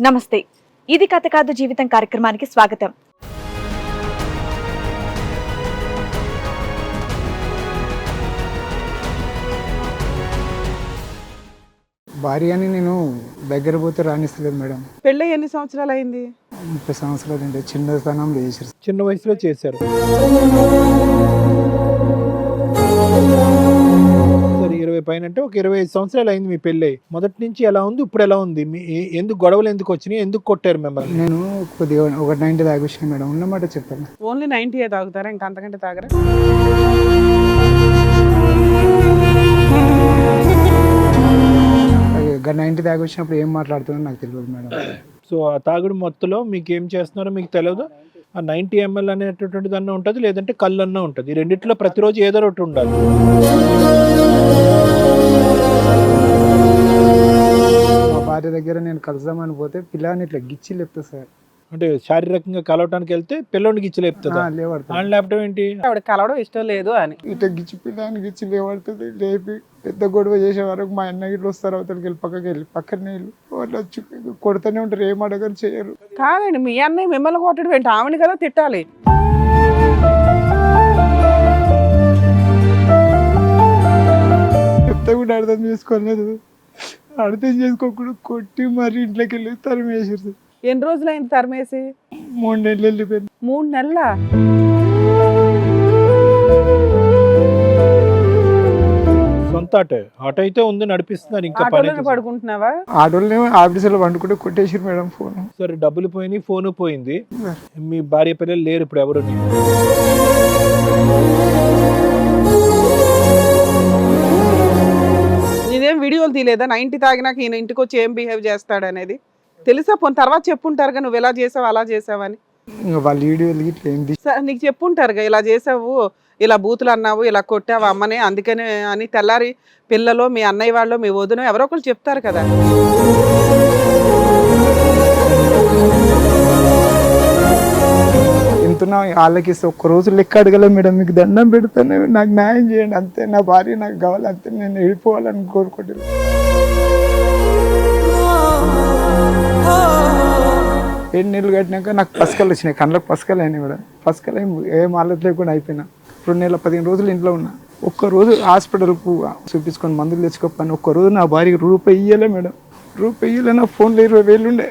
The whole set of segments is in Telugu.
నమస్తే, ఇది కథ కాదు జీవితం కార్యక్రమానికి స్వాగతం. భార్య అని నేను దగ్గర పోతే రాణిస్తలేదు మేడం. పెళ్ళి ఎన్ని సంవత్సరాలు అయింది? 30 సంవత్సరాలు అంటే చిన్నతనంలో చేశారు. చిన్న వయసులో చేశారు. సరే 20 పైన అంటే ఒక 25 సంవత్సరాలు అయింది మీ పెళ్ళి. మొదటి నుంచి ఎలా ఉంది, ఇప్పుడు ఎలా ఉంది? మీ ఎందుకు గొడవలు ఎందుకు వచ్చినాయి, ఎందుకు కొట్టారు మిమ్మల్ని? నేను కొద్దిగా ఒక 90 తాగొచ్చాను మేడం, ఉన్నమాట చెప్పాను. ఓన్లీ 90 తాగుతారా, ఇంకా అంతకంటే తాగరా? ఒక 90 తాగొచ్చినప్పుడు ఏం మాట్లాడుతున్నా నాకు తెలియదు మేడం. సో ఆ తాగుడు మొత్తంలో మీకు ఏం చేస్తున్నారో మీకు తెలియదు. ఆ 90 ml అనేటటువంటి దాన్ని ఉంటుంది, లేదంటే కళ్ళు అన్న ఉంటుంది. ఈ రెండిట్లో ప్రతిరోజు ఏదో ఒకటి ఉండాలి. మా భార్య దగ్గర నేను కలుద్దామని పోతే పిల్లని ఇట్లా గిచ్చి లేపుతా సార్. అంటే శారీరకంగా కలవటానికి వెళ్తే పిల్లోడికి ఇచ్చి లేపుతుందా? లేవడుతుంది. ఆయన లేపటం ఏంటి? ఆవిడ కలవడం ఇష్టం లేదు అని. ఇట్లా గిచ్చి పిల్లని గిచ్చి లేవడుతుంది. లేపి పెద్ద గొడవ చేసే వరకు మా అన్న ఇట్లా వస్తారు, అవతలకి వెళ్ళి పక్కనే వెళ్ళి వాళ్ళు వచ్చి కొడుతూనే ఉంటారు, ఏం అడగరు చేయరు. కాదండి, మీ అన్నయ్య మిమ్మల్ని కొట్టడం ఏంటి? ఆమెను కదా తిట్టాలి. చెప్తే కూడా అర్థం చేసుకోలేదు. అర్థం చేసుకోకుండా కొట్టి మరి ఇంట్లోకి వెళ్ళి తరిమేసారు. ఎన్ని రోజులు అయింది తరిమేసి? 3 నెలలు వెళ్ళిపోయింది. 3 నెలల? సొంత ఆటో అయితే ఉంది, నడిపిస్తున్నారు. ఇంకా ఆటోలోనే పడుకుంటున్నావా? ఆటోళ్ళనే ఆఫీసులో వండుకుంటే కొట్టేసారు మేడం ఫోన్. సరే, డబ్బులు పోయినాయి, ఫోన్ పోయింది. మీ భార్య పిల్లలు లేరు ఇప్పుడు ఎవరు? నేనేం వీడియోలు తీయలేదా 90 తాగినాక ఈయన ఇంటికి వచ్చి ఏం బిహేవ్ చేస్తాడు అనేది? తెలుసా? పోనీ తర్వాత చెప్పుంటారుగా నువ్వు ఇలా చేసావు అలా చేసావని. ఇంకా వాళ్ళ వీడియోలు ఇట్లా ఏం నీకు చెప్పుంటారుగా, ఇలా చేసావు, ఇలా బూతులు అన్నావు, ఇలా కొట్టావు అమ్మని, అందుకనే అని. తెల్లారి పిల్లలు, మీ అన్నయ్య వాళ్ళు, మీ వదిన ఎవరో ఒకరు చెప్తారు కదా. ఎంతున్నా వాళ్ళకి ఇస్తే ఒక్క రోజు లెక్క అడగలేదు మేడం. మీకు దండం పెడతాను, నాకు న్యాయం చేయండి అంతే, నా భార్య నాకు కావాలి అంతే, నేను వెళ్ళిపోవాలని కోరుకుంటున్నాను. ఏడు నెలలు కట్టినాక నాకు పసకలు వచ్చినాయి, కళ్ళకు పసకలు అయినాయి మేడం. పసకలు ఏం ఆలోచన లేకుండా అయిపోయినా. 2 నెలల 15 రోజులు ఇంట్లో ఉన్నా. ఒక్కరోజు హాస్పిటల్కు చూపించుకొని మందులు తెచ్చుకోపని ఒక్కరోజు నా భార్యకి రూపాయి ఇయ్యలే మేడం. రూపాయి ఇయ్యలే. నా ఫోన్లో 20,000 ఉండే,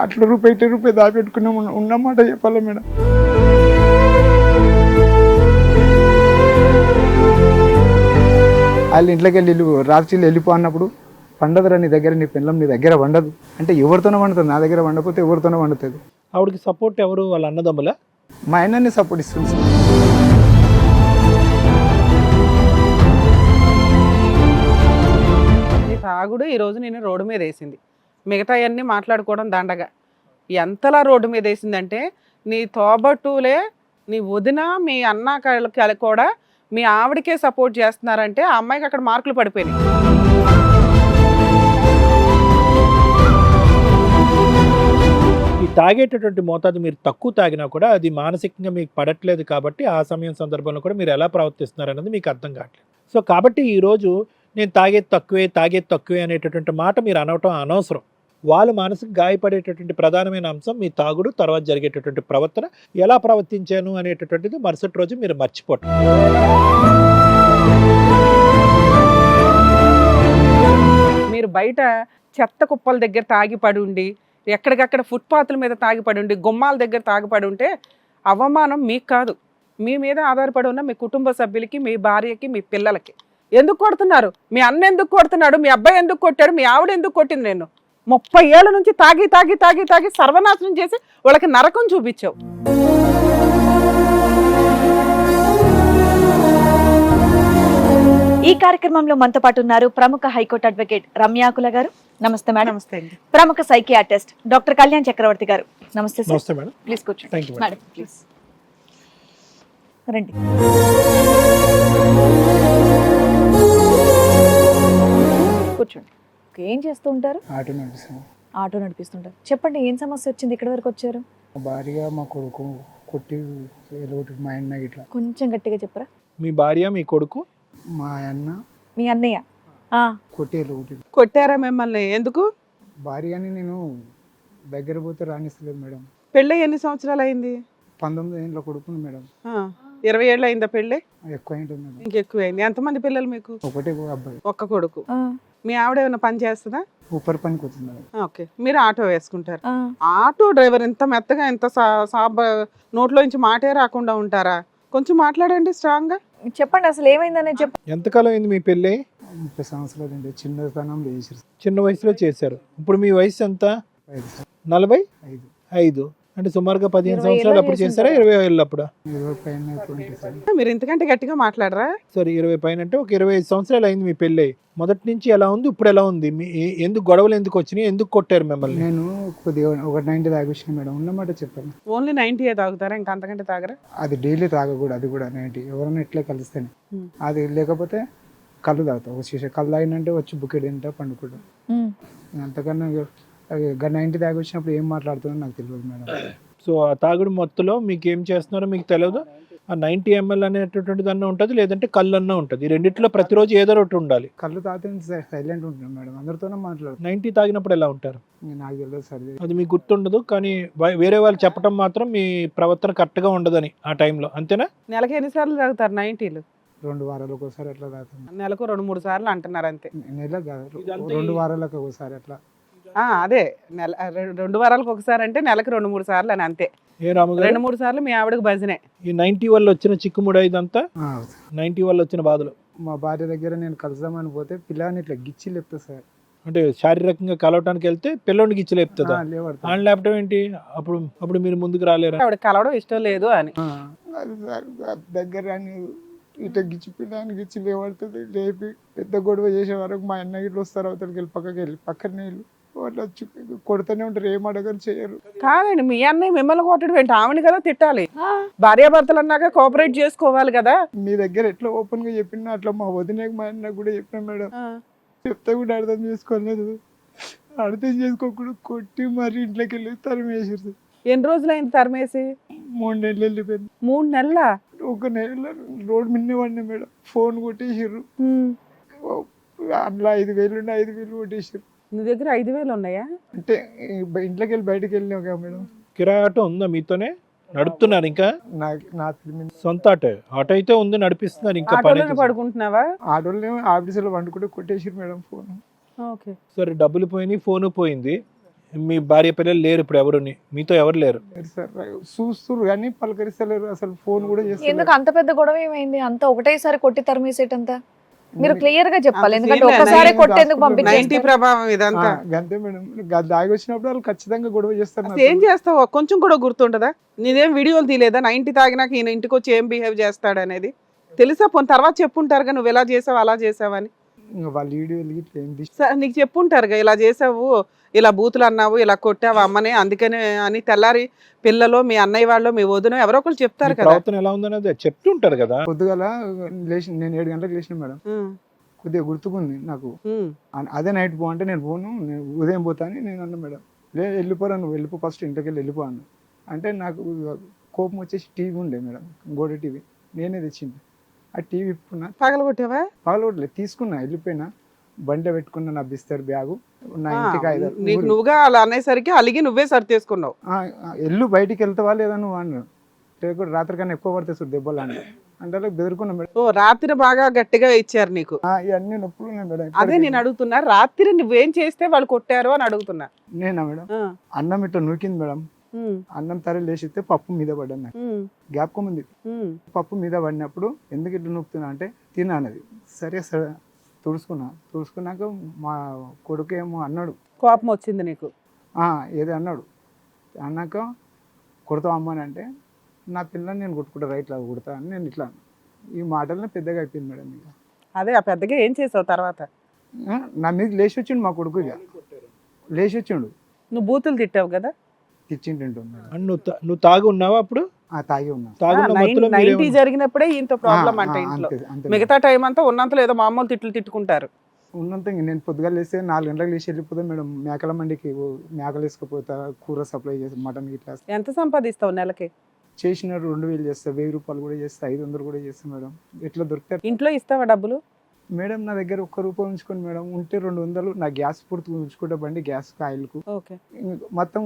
అట్లా రూపాయి దాపెట్టుకున్నాం ఉన్నమాట చెప్పాలి మేడం. వాళ్ళ ఇంట్లోకి వెళ్ళి రాత్రి వెళ్ళిపో అన్నప్పుడు, పండదురా నీ దగ్గర, నీ పిల్లం నీ దగ్గర వండదు అంటే ఎవరితోనో వండుతుంది, నా దగ్గర వండకపోతే ఎవరితోనో వండుతుంది. ఆవిడకి సపోర్ట్ ఎవరు? వాళ్ళ అన్నదమ్ముల? మా ఆయనని సపోర్ట్ ఇస్తుంది సార్. నీ తాగుడు ఈరోజు నేను రోడ్డు మీద వేసింది, మిగతా అన్నీ మాట్లాడుకోవడం దండగా. ఎంతలా రోడ్డు మీద వేసిందంటే, నీ తోబట్టులే, నీ వదిన, మీ అన్న కూడా మీ ఆవిడకే సపోర్ట్ చేస్తున్నారంటే ఆ అమ్మాయికి అక్కడ మార్కులు పడిపోయినాయి. ఈ తాగేటటువంటి మోతాదు మీరు తక్కువ తాగినా కూడా అది మానసికంగా మీకు పడట్లేదు కాబట్టి ఆ సమయం సందర్భంలో కూడా మీరు ఎలా ప్రవర్తిస్తున్నారు అనేది మీకు అర్థం కావట్లేదు. సో కాబట్టి ఈరోజు నేను తాగేది తక్కువే అనేటటువంటి మాట మీరు అనవటం అనవసరం. వాళ్ళు మనసుకు గాయపడేటటువంటి ప్రధానమైన అంశం మీ తాగుడు, తర్వాత జరిగేటటువంటి ప్రవర్తన, ఎలా ప్రవర్తించాను అనేటటువంటిది మరుసటి రోజు మీరు మర్చిపోవటం. మీరు బయట చెత్త కుప్పల దగ్గర తాగిపడి ఉండి, ఎక్కడికక్కడ ఫుట్పాత్ల మీద తాగిపడి ఉండి, గుమ్మాల దగ్గర తాగిపడి ఉంటే అవమానం మీకు కాదు, మీ మీద ఆధారపడి ఉన్న మీ కుటుంబ సభ్యులకి, మీ భార్యకి, మీ పిల్లలకి. ఎందుకు కొడుతున్నారు? మీ అన్న ఎందుకు కొడుతున్నాడు? మీ అబ్బాయి ఎందుకు కొట్టాడు? మీ ఆవిడ ఎందుకు కొట్టింది? నేను 30 ఏళ్ళ నుంచి తాగి సర్వనాశనం చేసి వాళ్ళకి నరకం చూపించావు. ఈ కార్యక్రమంలో మనతో పాటు ఉన్నారు ప్రముఖ హైకోర్టు అడ్వకేట్ రమ్యాకుల గారు. నమస్తే మేడం. నమస్తే అండి. ప్రముఖ సైకియాట్రిస్ట్ డాక్టర్ కళ్యాణ్ చక్రవర్తి గారు. నమస్తే సార్. నమస్తే మేడం. ప్లీజ్ కూర్చోండి. థ్యాంక్ యూ మేడం ప్లీజ్ రండి. కూర్చోండి. ఏం చేస్తూ ఉంటారు? ఆటో నడిపిస్తాను. ఆటో నడిపిస్తుంటారు. చెప్పండి, ఏం సమస్య వచ్చింది? ఇక్కడ వరకు వచ్చారు? మా భార్య మా కొడుకు కొట్టి మా అన్న ఇట్లా. కొంచెం గట్టిగా చెప్పరా. మీ భార్య, మీ కొడుకు, మా అన్న, మీ అన్నయ్య కొట్టేరు. కొట్టారా మిమ్మల్ని? ఎందుకు? భార్యని నేను దగ్గర పోతే రాణిస్తలేదు మేడం. పెళ్ళి ఎన్ని సంవత్సరాలు అయింది? 19 ఏళ్ళ కొడుకుని మేడం. 20 ఏళ్ళు అయిందా పెళ్ళి? ఎక్కువ అయింటుంది మేడం. ఇంకెక్కువ అయింది. ఎంతమంది పిల్లలు మీకు? ఒకటే అబ్బాయి. ఒక్క కొడుకు. మీ ఆవిడ ఏమైనా పని చేస్తుందా? ఊపర్ పనికి వచ్చింది మేడం. ఓకే, మీరు ఆటో వేసుకుంటారు. ఆటో డ్రైవర్ ఇంత మెత్తగా ఇంత నోట్లో నుంచి మాటే రాకుండా ఉంటారా? కొంచెం మాట్లాడండి స్ట్రాంగ్ గా. చెప్పండి అసలు ఏమైందనే చెప్పండి. ఎంతకాలం అయింది మీ పెళ్ళి? 30 సంవత్సరాలు అండి. చిన్నతనంలో చేసారు. చిన్న వయసులో చేశారు. ఇప్పుడు మీ వయసు ఎంత? 45. అంటే సుమారుగా 15 సంవత్సరాలు అప్పుడు చేశారా? 20 ఏళ్ళు అప్పుడు? 20 పైన ఉంటుంది సార్. మీరు ఇంతకంటే గట్టిగా మాట్లాడరా? సరే 20 పైన అంటే ఒక 25 సంవత్సరాలు అయింది మీ పెళ్ళి. మొదటి నుంచి ఎలా ఉంది, ఇప్పుడు ఎలా ఉంది? ఎందుకు గొడవలు ఎందుకు వచ్చినాయి, ఎందుకు కొట్టారు మిమ్మల్ని? నేను కొద్దిగా ఒక 90 తాగొచ్చిన మేడం. ఉన్నమాట చెప్పాను. ఓన్లీ 90 తాగుతారా? ఇంకా అంతకంటే తాగరా? అది డైలీ తాగకూడదు. అది కూడా 90. ఎవరైనా ఎట్లా కలిస్తేనే. అది లేకపోతే కళ్ళు తాగుతా. ఒక శీష కళ్ళు తాగినంటే వచ్చి బుకెట్ తింటా, పండుకుంటా. అంతకన్నా 90 తాగొచ్చినప్పుడు ఏం మాట్లాడుతుందో నాకు తెలియదు మేడం. సో ఆ తాగుడు మొత్తంలో మీకు ఏం చేస్తున్నారో మీకు తెలియదు. ఆ 90 ml అనేటటువంటి దాన్ని ఉంటుంది, లేదంటే కళ్ళు అన్న ఉంటుంది. ఈ రెండిట్లో ప్రతిరోజు ఏదో ఒకటి ఉండాలి. కళ్ళు తాగితే సైలెంట్ ఉంటున్నాను మేడం. అందరితోనే మాట్లాడుతాను. 90 తాగినప్పుడు ఎలా ఉంటారు? నాకు తెలియదు సార్. అది మీకు గుర్తుండదు, కానీ వేరే వాళ్ళు చెప్పడం మాత్రం మీ ప్రవర్తన కరెక్ట్గా ఉండదని ఆ టైంలో. అంతేనా? నెలకి ఎన్నిసార్లు తాగుతారు 90లు? 2 వారాలకు ఒకసారి అట్లా తాగుతాను. నెలకు 2-3 సార్లు అంటున్నారు అంతే. నెల కాదు, 2 వారాలకు ఒకసారి అట్లా. అదే 2 వారాలకు ఒకసారి అంటే నెలకు 2-3 సార్లు అని అంతే. ఏ రాముగారు? 2-3 సార్లు మీ ఆవిడకు భజనే. ఈ 90 వల్ల వచ్చిన చిక్కుముడ ఇదంతా? 90 వల్ల వచ్చిన బాధలు. మా భార్య దగ్గర నేను కలుద్దామని పోతే పిల్లని ఇట్లా గిచ్చి లేపుతా సార్. అంటే శారీరకంగా కలవటానికి వెళ్తే పిల్లోడికి ఇచ్చి లేపుతుందా? లేవడతా. ఆయన లేపటం ఏంటి? అప్పుడు మీరు ముందుకు రాలేరా? ఆవిడ కలవడం ఇష్టం లేదు అని. అది సార్ దగ్గర అని ఇట్లా గిచ్చి పిల్లని గిచ్చి లేవడుతుంది. లేపి పెద్ద గొడవ చేసే వరకు మా అన్న ఇట్లా వస్తారు. అవతలకి వెళ్ళి పక్కకి వెళ్ళి పక్కనే వెళ్ళి అట్లా కొడుతూనే ఉంటారు. ఏం అడగరు, చేయరు. కాదండి, మీ అన్నయ్య మిమ్మల్ని కొట్టడం ఏంటి? ఆవిడ కదా తిట్టాలి. భార్యాభర్తలు అన్నాక కోఆపరేట్ చేసుకోవాలి కదా. మీ దగ్గర ఎట్లా ఓపెన్ గా చెప్పినా అట్లా మా వదినకి మా అన్న కూడా చెప్పినా మేడం. చెప్తే కూడా అర్థం చేసుకోలేదు. అర్థం చేసుకోకుండా కొట్టి మరి ఇంట్లోకి వెళ్ళి తరిమేసారు. ఎన్ని రోజులైంది తరిమేసి? 3 నెలలు వెళ్ళిపోయింది. 3 నెలల? 1 నెల రోడ్ మిన్నే పడినా మేడం. ఫోన్ కొట్టేసారు. అందులో 5,000 ఉండే 5,000 కొట్టేసారు. నీ దగ్గర 5,000 ఉన్నాయా? అంటే ఇంట్లోకి వెళ్ళి బయటకు వెళ్ళినావు కదా మేడం. కిరాయి ఆటో ఉందా మీతోనే? నడుపుతున్నారు ఇంకా? నా సొంత ఆటో అయితే ఉంది, నడిపిస్తున్నారు ఇంకా? ఆటోలోనే పడుకుంటున్నావా? ఆటోలో ఆఫీసులో వండుకుంటే కొట్టేసారు మేడం ఫోన్. ఓకే. సరే, డబ్బులు పోయినాయి, ఫోన్ పోయింది. మీ భార్య పిల్లలు లేరు ఇప్పుడు? ఎవరుని మీతో ఎవరు లేరు సార్? చూస్తున్నారు కానీ పలకరిస్తలేరు. అసలు ఫోన్ కూడా చేస్తారు. ఎందుకు అంత పెద్ద గొడవ ఏమైంది? అంత ఒకటేసారి కొట్టి తరిమేసేటంతా మీరు క్లియర్ గా చెప్పాలి. ఎందుకంటే ఒకసారి కొట్టేందుకు పంపించారు. 90 ప్రభావం ఇదంతా. అంతే మేడం. దాగి వచ్చినప్పుడు వాళ్ళు ఖచ్చితంగా గొడవ చేస్తారు. ఏం చేస్తావు? కొంచెం కూడా గుర్తుంటదా? నీదేం వీడియోలు తీయలేదా 90 తాగినాక ఈయన ఇంటికి వచ్చి ఏం బిహేవ్ చేస్తాడు అనేది? తెలుసా? పోనీ తర్వాత చెప్పుంటారుగా నువ్వు ఎలా చేసావు అలా చేసావని. వాళ్ళ వీడియోలు నీకు చెప్పుంటారుగా ఇలా చేసావు, ఇలా బూతులు అన్నావు, ఇలా కొట్టావు అమ్మనే, అందుకనే అని తెల్లారి పిల్లలు మీ అన్నయ్య వాళ్ళు మీ వదిన ఎవరో ఒకరు చెప్తారు కదా. ప్రవర్తన ఎలా ఉందనేది చెప్తుంటారు కదా. పొద్దుగల లేచి నేను 7 గంటలకు లేచిన మేడం. కొద్దిగా గుర్తుకుంది నాకు. అదే నైట్ పో అంటే నేను పోను, నేను ఉదయం పోతా అని నేను అన్నా మేడం. వెళ్ళిపోరా, నువ్వు వెళ్ళిపో, ఫస్ట్ ఇంటికి వెళ్ళి వెళ్ళిపో అన్న. అంటే నాకు కోపం వచ్చేసి టీవీ ఉండే మేడం, గోడ టీవీ నేనే తెచ్చింది. ఆ టీవీ ఇప్పుకున్నా. పగలగొట్టావా? పగలగొట్టలేదు, తీసుకున్నా, వెళ్ళిపోయినా. బండి పెట్టుకున్నా, నా బిస్తర్ బ్యాగు, నా ఇంటికి 5. నీకు నువ్వుగా అలా అనేసరికి అలిగి నువ్వే సరి తీసుకున్నావు. ఎల్లు బయటికి వెళ్తావా లేదా నువ్వు అన్నాడు. లేకపోతే రాత్రి కన్నా ఎక్కువ పడితే చూడు దెబ్బలు అన్న. అంటే బెదురుకున్నా మేడం. ఓ రాత్రి బాగా గట్టిగా ఇచ్చారు నీకు? ఇవన్నీ నొప్పులు ఉన్నాయి మేడం. అదే నేను అడుగుతున్నా, రాత్రి నువ్వేం చేస్తే వాళ్ళు కొట్టారు అని అడుగుతున్నా. నేనా మేడం? అన్నం ఇట్లా నూకింది మేడం. అన్నం తర లేచితే పప్పు మీద పడ్డాను. నాకు జ్ఞాపకం ఉంది. పప్పు మీద పడినప్పుడు ఎందుకు ఇట్లా నొప్పుతున్నా అంటే తిన్నా అన్నది. సరే సరే తుడుచుకున్నాక మా కొడుకు ఏమో అన్నాడు. కోపం వచ్చింది నీకు? ఏదో అన్నాడు. అన్నాక కొడతావు అమ్మని అంటే నా పిల్లని నేను కొట్టుకుంటా, రైట్లా కొడతా అని నేను ఇట్లా. ఈ మాటలనే పెద్దగా అయిపోయింది మేడం. ఇక అదే ఆ పెద్దగా ఏం చేసావు తర్వాత? నా మీద లేచి వచ్చిండు మా కొడుకు. ఇక లేచి వచ్చిండు. నువ్వు బూతులు తిట్టావు కదా? తిట్టింటుంటు. నువ్వు తాగి ఉన్నావా అప్పుడు? తాగి ఉన్నా. 90 జరిగినప్పుడే ఇంత ప్రాబ్లం అంటే ఇంట్లో. మిగతా టైం అంతా ఉన్నంతలో ఏదో మామూలు తిట్లు తిట్టుకుంటారు. ఉన్నంత నేను పొద్దుగా లేస్తే 4 గంటలకు లేచి వెళ్ళిపోతా మేడం. మేకల మండికి మేకలు వేసుకుపోతా, కూర సప్లై చేసి, మటన్ ఇట్లా. ఎంత సంపాదిస్తావు నెలకి? చేసిన 2,000 చేస్తా, 1,000 రూపాయలు కూడా చేస్తా, 500 కూడా చేస్తా మేడం. ఎట్లా దొరుకుతారు? ఇంట్లో ఇస్తావా డబ్బులు? మేడం నా దగ్గర ఒక్క రూపాయి ఉంచుకోండి మేడం, ఉంటే 200 నా గ్యాస్ పూర్తి ఉంచుకుంటా బండి గ్యాస్ ఆయిల్కు ఓకే. మొత్తం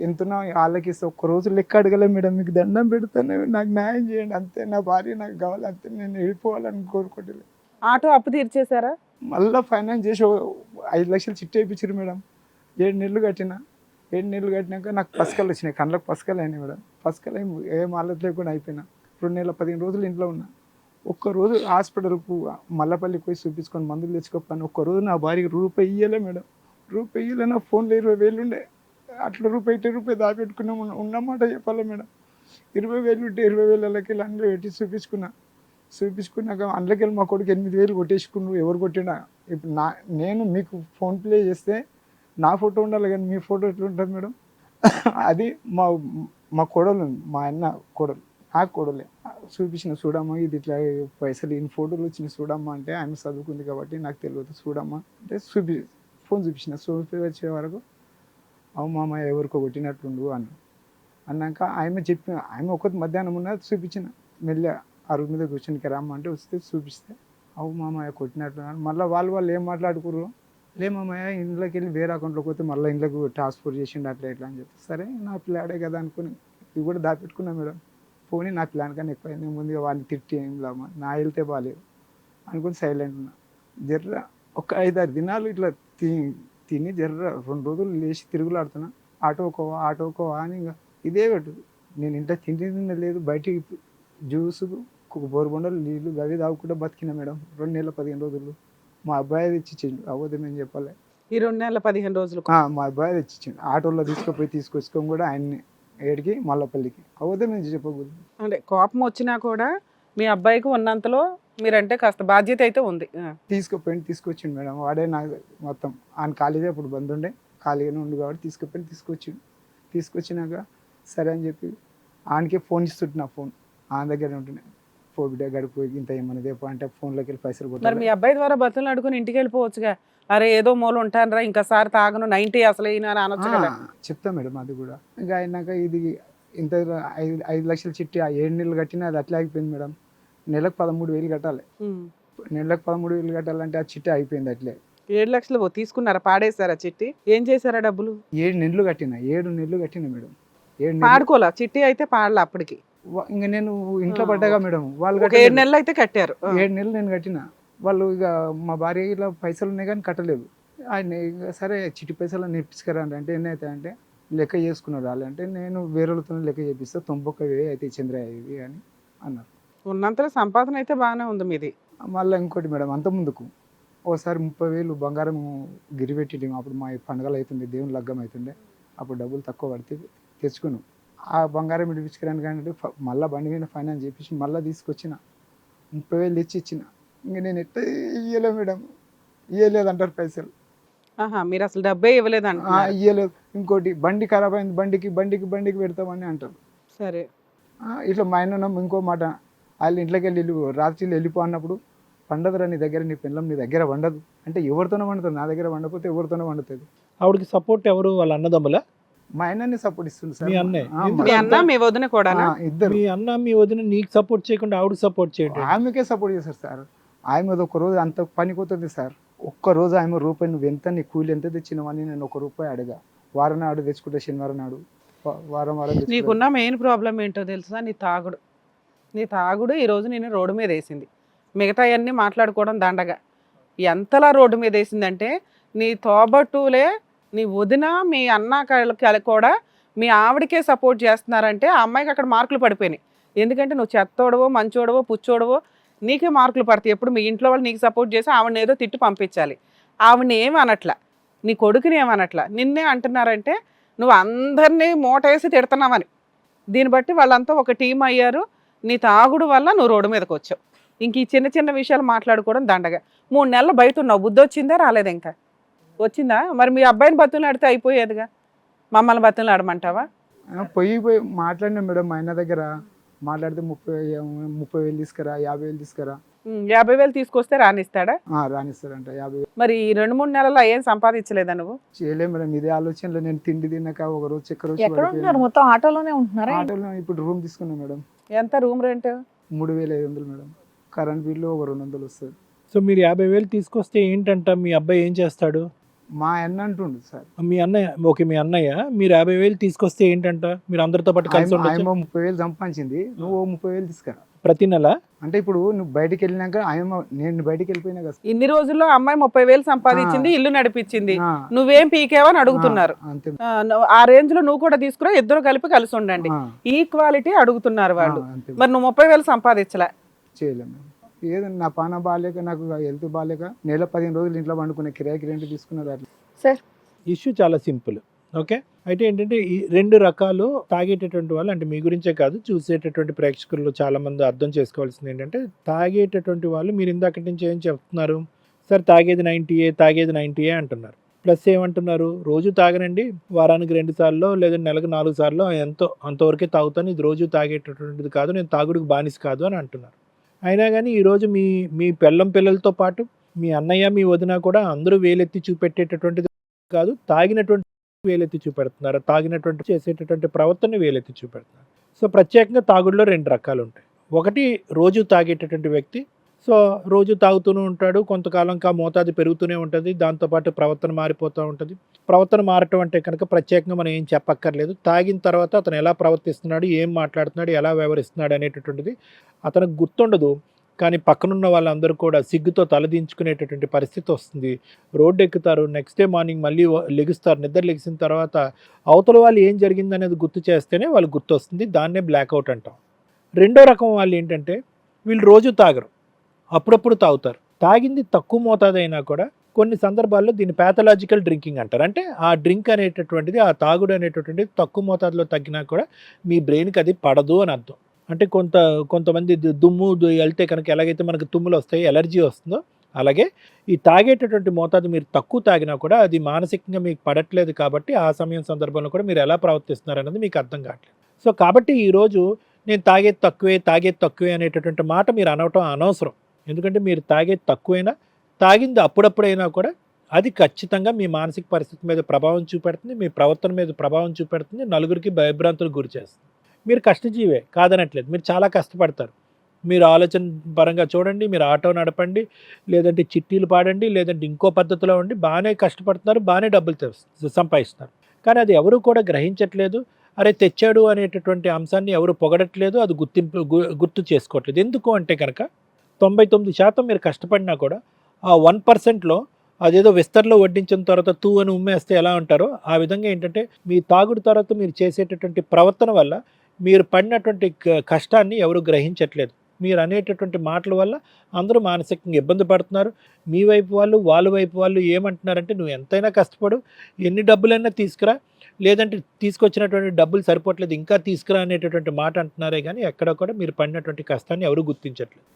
ఎంతనో వాళ్ళకి ఇస్తే ఒక్క రోజు లెక్క అడగలే మేడం, మీకు దండం పెడతాను నాకు న్యాయం చేయండి అంతే, నా భార్య నాకు కావాలి అంతే, నేను వెళ్ళిపోవాలని కోరుకోవట్లేదు. ఆటో అప్పు తీర్చేశారా? మళ్ళీ ఫైనాన్స్ చేసి 5 లక్షలు చిట్టి వేయించారు మేడం. 7 నెలలు కట్టిన. 7 నెలలు కట్టినాక నాకు పసకలు వచ్చినాయి, కళ్ళకు పసకలు అయినాయి మేడం. పసకలు ఏం ఆలోచన లేకుండా అయిపోయినా. 2 నెలల 15 రోజులు ఇంట్లో ఉన్నా. ఒక్కరోజు హాస్పిటల్కు మల్లపల్లికి పోయి చూపించుకొని మందులు తెచ్చుకోకపోయినా ఒక్కరోజు నా భార్యకి రూపాయి ఇయ్యలే మేడం. రూపాయి ఇయ్యలే. నా ఫోన్లో 20,000 ఉండే, అట్లా రూపాయి దాపెట్టుకున్నాం ఉన్నమాట చెప్పాలి మేడం. 20,000 ఉంటే 20,000 అందులో పెట్టి చూపించుకున్నాక అందులోకి వెళ్ళి మా కొడుకు 8,000 కొట్టేసుకున్నాడు. ఎవరు కొట్టినా ఇప్పుడు నేను మీకు ఫోన్పే చేస్తే నా ఫోటో ఉండాలి కానీ మీ ఫోటో ఎట్లా ఉంటుంది మేడం? అది మా కోడలు, మా అన్న కోడలు, ఆ కోడలే చూపించిన, చూడమ్మా ఇది ఇట్లా పైసలు ఇన్ని ఫోటోలు వచ్చినాయి చూడమ్మా అంటే, ఆమె చదువుకుంది కాబట్టి నాకు తెలియదు, చూడమ్మా అంటే ఫోన్ చూపించిన. వచ్చే వరకు అవు మామ ఎవరికో కొట్టినట్లుండు అన్నాక ఆమె చెప్పిన, ఆమె ఒకటి మధ్యాహ్నం ఉన్నది చూపించిన. మెల్లె అరుగు మీద కూర్చొని రమ్మ అంటే వస్తే చూపిస్తే అవు మామయ్య కొట్టినట్లు. మళ్ళీ వాళ్ళు ఏం మాట్లాడుకుర్రు, లే మామయ్య ఇంట్లోకి వెళ్ళి వేరే అకౌంట్లోకి పోతే మళ్ళీ ఇంట్లోకి ట్రాన్స్ఫర్ చేసిండు అట్లా ఇట్లా అని చెప్పి, సరే నా పిల్లాడే కదా అనుకుని ఇది కూడా దాపెట్టుకున్నా మేడం. పోనీ నా ప్లాన్ కానీ ఎక్కువ, నేను ముందుగా వాళ్ళని తిట్టి ఏం లాభం, నా వెళ్తే బాగాలేదు అనుకుని సైలెంట్ ఉన్నా. జర్ర ఒక 5-6 దినాలు ఇట్లా తిని జర్ర 2 రోజులు లేచి తిరుగులాడుతున్నా. ఆటోకోవా అని ఇంకా ఇదే పెట్టు. నేను ఇంట్లో తిండి లేదు, బయటికి జ్యూసు బోరుబొండలు నీళ్ళు గవి తాగుకుంటూ బతికినా మేడం 2 నెలల 15 రోజులు. మా అబ్బాయి తెచ్చిచ్చిండు, అవ్వదేమని చెప్పాలి. ఈ 2 నెలల 15 రోజులు మా అబ్బాయి తెచ్చిచ్చిండు. ఆటోలో తీసుకొచ్చుకొని కూడా ఆయన్ని ఏడికి మల్లపల్లికి, అవ్వదేమని చెప్పకూడదు. అంటే కోపం వచ్చినా కూడా మీ అబ్బాయికి ఉన్నంతలో మీరంటే కాస్త బాధ్యత అయితే ఉంది. తీసుకొచ్చిండు మేడం. వాడే నాకు మొత్తం ఆయన కాలేజీ అప్పుడు బంద్ ఉండే, ఖాళీగానే ఉండు కాబట్టి తీసుకొచ్చినాక సరే అని చెప్పి ఆయనకే ఫోన్ ఇస్తుంటున్నా. ఫోన్ ఆయన దగ్గర ఉంటున్నాయి. బిడ్డ గడిపోయి ఇంత ఏమన్నా రేపు అంటే ఫోన్లోకి వెళ్ళి పైసలు మరి కొట్టాలి. మీ అబ్బాయి ద్వారా బతులు అడుగుని ఇంటికి వెళ్ళిపోవచ్చుగా. అరే ఏదో మూల ఉంటానరా ఇంకసారి తాగను 90 అసలు అని అనొచ్చు కదా. చెప్తా మేడం అది కూడా. ఇంకా అయినాక ఇది ఇంత 5 లక్షల చిట్టి 7 నెలలు కట్టినా అది అట్లా అయిపోయింది మేడం. నెలకు 13,000 కట్టాలి. నెలకు 13,000 కట్టాలంటే ఆ చిట్టి అయిపోయింది అట్లే. 7 లక్షలు తీసుకున్నారా, పాడేశారా చిట్టి? ఏం చేశారా డబ్బులు? 7 నెలలు కట్టిన మేడం. 7 నెలలు పాడుకోలా చిట్టి అయితే పాడలే అప్పటికి. ఇంకా నేను ఇంట్లో పడ్డాగా మేడం. వాళ్ళు 7 నెలలు అయితే కట్టారు. 7 నెలలు నేను కట్టిన. వాళ్ళు ఇక మా భార్య ఇలా పైసలు ఉన్నాయి కానీ కట్టలేదు. ఆయన సరే చిట్టి పైసలు నేర్పించుకరా అంటే ఎన్ని అవుతాయి అంటే లెక్క చేసుకున్నారు వాళ్ళు. అంటే నేను వేరేతో లెక్క చేపిస్తే 91,000 అయితే చంద్రయ్య ఇవి అని అన్నారు. ఉన్నంతలో సంపాదన అయితే బాగానే ఉంది మీది. మళ్ళీ ఇంకోటి మేడం, అంత ముందుకు ఓసారి 30,000 బంగారం గిరిపెట్టి అప్పుడు మా పండుగలు అవుతుండే, దేవుని లగ్గం అవుతుండే, అప్పుడు డబ్బులు తక్కువ పడితే తెచ్చుకున్నాం. ఆ బంగారం విడిపించుకోవడానికి అంటే మళ్ళీ బండి మీద ఫైనాన్స్ చేపించి మళ్ళీ తీసుకొచ్చిన 30,000 తెచ్చి ఇచ్చిన. ఇంక నేను ఎట్లా ఇయ్యలే మేడం, ఇయ్యలేదు అంటారు పైసలు. మీరు అసలు డబ్బే ఇవ్వలేదంట. ఇయ్యలేదు. ఇంకోటి బండి ఖరాబ్ అయింది, బండికి పెడతామని అంటారు. సరే ఇట్లా మా ఆయన ఇంకో మాట, వాళ్ళు ఇంట్లోకి వెళ్ళి రాత్రిలో వెళ్ళిపో అన్నప్పుడు, పండదురా నీ దగ్గర, నీ పిల్లం నీ దగ్గర వండదు అంటే ఎవరితోనే వండుతుంది, నా దగ్గర వండకపోతే ఎవరితోనే వండుతుంది. ఆవిడకి సపోర్ట్ ఎవరు? వాళ్ళ అన్నదమ్ముల? మా ఆయనని సపోర్ట్ ఇస్తుంది సార్. మీ అన్నయ్య? మీ అన్న మీ వదిన కూడా? ఇద్దరు. మీ అన్న మీ వదిన నీకు సపోర్ట్ చేయకుండా ఆవిడకి సపోర్ట్ చేయడం? ఆమెకే సపోర్ట్ చేస్తారు సార్. ఆమె ఒక్కరోజు అంత పనిపోతుంది సార్. ఒక్కరోజు ఆమె రూపాయి నువ్వు ఎంత, నీ కూలి ఎంత తెచ్చినవని నేను ₹1 అడగా. వారం నాడు తెచ్చుకుంటే శనివారం నాడు వారం నీకున్న మెయిన్ ప్రాబ్లం ఏంటో తెలుసా? నీ తాగుడు ఈరోజు నేను రోడ్డు మీద వేసింది. మిగతా అన్నీ మాట్లాడుకోవడం దండగా. ఎంతలా రోడ్డు మీద వేసిందంటే నీ తోబట్టులే, నీ వదిన, మీ అన్న కూడా మీ ఆవిడకే సపోర్ట్ చేస్తున్నారంటే ఆ అమ్మాయికి అక్కడ మార్కులు పడిపోయినాయి. ఎందుకంటే నువ్వు చెత్తోడవో మంచోడవో పుచ్చోడవో నీకే మార్కులు పడతాయి. ఎప్పుడు మీ ఇంట్లో వాళ్ళు నీకు సపోర్ట్ చేసి ఆవిడని ఏదో తిట్టు పంపించాలి. ఆవిడని ఏమి అనట్లా, నీ కొడుకుని ఏమనట్లా, నిన్నే అంటున్నారంటే నువ్వు అందరినీ మూటేసి తిడుతున్నావని. దీన్ని బట్టి వాళ్ళంతా ఒక టీం అయ్యారు. నీ తాగుడు వల్ల నువ్వు రోడ్డు మీదకి వచ్చావు. ఇంక ఈ చిన్న చిన్న విషయాలు మాట్లాడుకోవడం దండగా. 3 నెలలు బయట ఉన్నావు, బుద్ధి వచ్చిందా రాలేదు? ఇంకా వచ్చిందా? మరి మీ అబ్బాయిని బతులు ఆడితే అయిపోయేదిగా, మమ్మల్ని బతులు ఆడమంటావా? పోయి మాట్లాడినా మేడం. మా ఆయన దగ్గర మాట్లాడితే 30,000 తీసుకురా, 50,000 తీసుకురా. 50,000 తీసుకొస్తే రానిస్తాడా? రానిస్తాడంట 50,000. మరి ఈ 2-3 నెలల్లో ఏం సంపాదించలేదా నువ్వు? చేయలేదు మేడం. ఇదే ఆలోచనలో నేను తిండి తిన్నాక ఒక రోజు చక్కెర ఎక్కడ ఉంటున్నారు? మొత్తం ఆటోలోనే ఉంటున్నారా? ఆటోలో ఇప్పుడు రూమ్ తీసుకున్నాం మేడం. ఎంత room rent? 3,500 madam. Current bill ఒక 200 వస్తుంది. సో మీరు 50,000 తీసుకొస్తే ఏంటంట, మీ అబ్బాయి ఏం చేస్తాడు? మా అన్న అంటుండు సార్. మీ అన్నయ్య, ఓకే, మీ అన్నయ్య. మీరు 50,000 తీసుకొస్తే ఏంటంట, మీరు అందరితో పాటు కలిసి ఉండొచ్చు. ఆయమ 30,000 సంపాదించింది, నువ్వు 30,000 తీసుకురా. ప్రతి నెల అంటే ఇప్పుడు నువ్వు బయటికి వెళ్ళినాక నేను బయటికి వెళ్ళిపోయినా కదా. ఇన్ని రోజుల్లో అమ్మాయి 30,000 సంపాదించింది, ఇల్లు నడిపించింది, ఆ, నువ్వేం పీకేవని అడుగుతున్నారు. అంతే. ఆ రేంజ్ లో నువ్వు కూడా తీసుకురా, ఇద్దరు కలిసి ఉండండి, ఆ, ఈక్వాలిటీ అడుగుతున్నారు వాళ్ళు. అంతే. మరి నువ్వు 30,000 సంపాదించలే. చేయలేము. ఏదో నా పాన బాగాలేక, నాకు హెల్త్ బాగాలేక నెల 15 రోజులు ఇంట్లో పండుకునే, కిరాయికి రెంట్ తీసుకున్నారు అట్లా. సార్ ఇష్యూ చాలా సింపుల్. ఓకే, అయితే ఏంటంటే ఈ 2 రకాలు తాగేటటువంటి వాళ్ళు, అంటే మీ గురించే కాదు, చూసేటటువంటి ప్రేక్షకుల్లో చాలా మంది అర్థం చేసుకోవాల్సింది ఏంటంటే, తాగేటటువంటి వాళ్ళు మీరు ఇందాకటి నుంచి ఏం చెప్తున్నారు, సార్ తాగేది 90 అంటున్నారు. ప్లస్ ఏమంటున్నారు, రోజు తాగనండి, వారానికి 2 సార్లు లేదా నెలకు 4 సార్లు ఎంతో అంతవరకే తాగుతాను, ఇది రోజు తాగేటటువంటిది కాదు, నేను తాగుడికి బానిస కాదు అని అంటున్నారు. అయినా కానీ ఈరోజు మీ పిల్లలతో పాటు మీ అన్నయ్య, మీ వదిన కూడా అందరూ వేలెత్తి చూపెట్టేటటువంటిది కాదు, తాగినటువంటి వేలెత్తి చూపెడుతున్నారు, తాగినటువంటి చేసేటటువంటి ప్రవర్తన వేలెత్తి చూపెడుతున్నారు. సో ప్రత్యేకంగా తాగుడులో 2 రకాలు ఉంటాయి. ఒకటి రోజు తాగేటటువంటి వ్యక్తి. సో రోజు తాగుతూనే ఉంటాడు, కొంతకాలంగా మోతాదు పెరుగుతూనే ఉంటుంది, దాంతోపాటు ప్రవర్తన మారిపోతూ ఉంటుంది. ప్రవర్తన మారటం అంటే కనుక ప్రత్యేకంగా మనం ఏం చెప్పక్కర్లేదు. తాగిన తర్వాత అతను ఎలా ప్రవర్తిస్తున్నాడు, ఏం మాట్లాడుతున్నాడు, ఎలా వ్యవహరిస్తున్నాడు అనేటటువంటిది అతనికి గుర్తుండదు. కానీ పక్కనున్న వాళ్ళందరూ కూడా సిగ్గుతో తలదించుకునేటటువంటి పరిస్థితి వస్తుంది. రోడ్డు ఎక్కుతారు, నెక్స్ట్ డే మార్నింగ్ మళ్ళీ లెగుస్తారు. నిద్ర లెగిసిన తర్వాత అవతల వాళ్ళు ఏం జరిగిందనేది గుర్తు చేస్తేనే వాళ్ళు గుర్తు వస్తుంది. దాన్నే బ్లాక్అవుట్ అంటాం. రెండో రకం వాళ్ళు ఏంటంటే, వీళ్ళు రోజు తాగరు, అప్పుడప్పుడు తాగుతారు. తాగింది తక్కువ మోతాదు అయినా కూడా కొన్ని సందర్భాల్లో దీన్ని ప్యాథలాజికల్ డ్రింకింగ్ అంటారు. అంటే ఆ డ్రింక్ అనేటటువంటిది, ఆ తాగుడు అనేటటువంటిది తక్కువ మోతాదులో తగ్గినా కూడా మీ బ్రెయిన్కి అది పడదు అని అర్థం. అంటే కొంతమంది దుమ్ము వెళ్తే కనుక ఎలాగైతే మనకు తుమ్ములు వస్తాయి, ఎలర్జీ వస్తుందో, అలాగే ఈ తాగేటటువంటి మోతాదు మీరు తక్కువ తాగినా కూడా అది మానసికంగా మీకు పడట్లేదు కాబట్టి ఆ సమయం సందర్భంలో కూడా మీరు ఎలా ప్రవర్తిస్తున్నారు అనేది మీకు అర్థం కావట్లేదు. సో కాబట్టి ఈరోజు నేను తాగేది తక్కువే అనేటటువంటి మాట మీరు అనవటం అనవసరం. ఎందుకంటే మీరు తాగేది తక్కువైనా, తాగింది అప్పుడప్పుడైనా కూడా అది ఖచ్చితంగా మీ మానసిక పరిస్థితి మీద ప్రభావం చూపెడుతుంది, మీ ప్రవర్తన మీద ప్రభావం చూపెడుతుంది, నలుగురికి భయభ్రాంతులకు గురి చేస్తుంది. మీరు కష్టజీవే కాదనట్లేదు, మీరు చాలా కష్టపడతారు. మీరు ఆలోచన పరంగా చూడండి, మీరు ఆటో నడపండి, లేదంటే చిట్టీలు పాడండి, లేదంటే ఇంకో పద్ధతిలో ఉండి బాగానే కష్టపడుతున్నారు, బాగానే డబ్బులు సంపాదిస్తున్నారు. కానీ అది ఎవరు కూడా గ్రహించట్లేదు. అరే తెచ్చాడు అనేటటువంటి అంశాన్ని ఎవరు పొగడట్లేదు, అది గుర్తు చేసుకోవట్లేదు. ఎందుకు అంటే కనుక 99% మీరు కష్టపడినా కూడా ఆ 1%లో అదేదో విస్తరలో వడ్డించిన తర్వాత తూ అని ఉమ్మేస్తే ఎలా ఉంటారో ఆ విధంగా ఏంటంటే, మీ తాగుడు తర్వాత మీరు చేసేటటువంటి ప్రవర్తన వల్ల మీరు పడినటువంటి కష్టాన్ని ఎవరు గ్రహించట్లేదు. మీరు అనేటటువంటి మాటల వల్ల అందరూ మానసికంగా ఇబ్బంది పడుతున్నారు. మీ వైపు వాళ్ళు, వాళ్ళ వైపు వాళ్ళు ఏమంటున్నారంటే, నువ్వు ఎంతైనా కష్టపడు, ఎన్ని డబ్బులైనా తీసుకురా, లేదంటే తీసుకొచ్చినటువంటి డబ్బులు సరిపోవట్లేదు ఇంకా తీసుకురా అనేటటువంటి మాట అంటున్నారే కానీ ఎక్కడ కూడా మీరు పడినటువంటి కష్టాన్ని ఎవరు గుర్తించట్లేదు.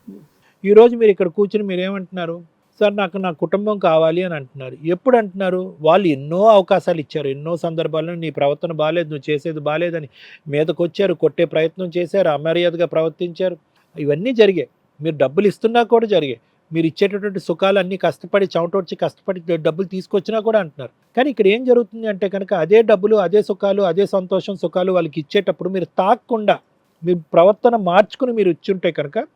ఈరోజు మీరు ఇక్కడ కూర్చుని మీరు ఏమంటున్నారు, సార్ నాకు నా కుటుంబం కావాలి అని అంటున్నారు. ఎప్పుడు అంటున్నారు? వాళ్ళు ఎన్నో అవకాశాలు ఇచ్చారు, ఎన్నో సందర్భాల్లో నీ ప్రవర్తన బాగాలేదు, నువ్వు చేసేది బాగాలేదని మీదకు వచ్చారు, కొట్టే ప్రయత్నం చేశారు, అమర్యాదగా ప్రవర్తించారు, ఇవన్నీ జరిగాయి. మీరు డబ్బులు ఇస్తున్నా కూడా జరిగాయి. మీరు ఇచ్చేటటువంటి సుఖాలు అన్నీ కష్టపడి చెమటొచ్చి కష్టపడి డబ్బులు తీసుకొచ్చినా కూడా అంటున్నారు. కానీ ఇక్కడ ఏం జరుగుతుంది అంటే కనుక, అదే డబ్బులు, అదే సుఖాలు, అదే సంతోషం సుఖాలు వాళ్ళకి ఇచ్చేటప్పుడు మీరు తాగకుండా మీ ప్రవర్తన మార్చుకుని మీరు ఇచ్చుంటే కనుక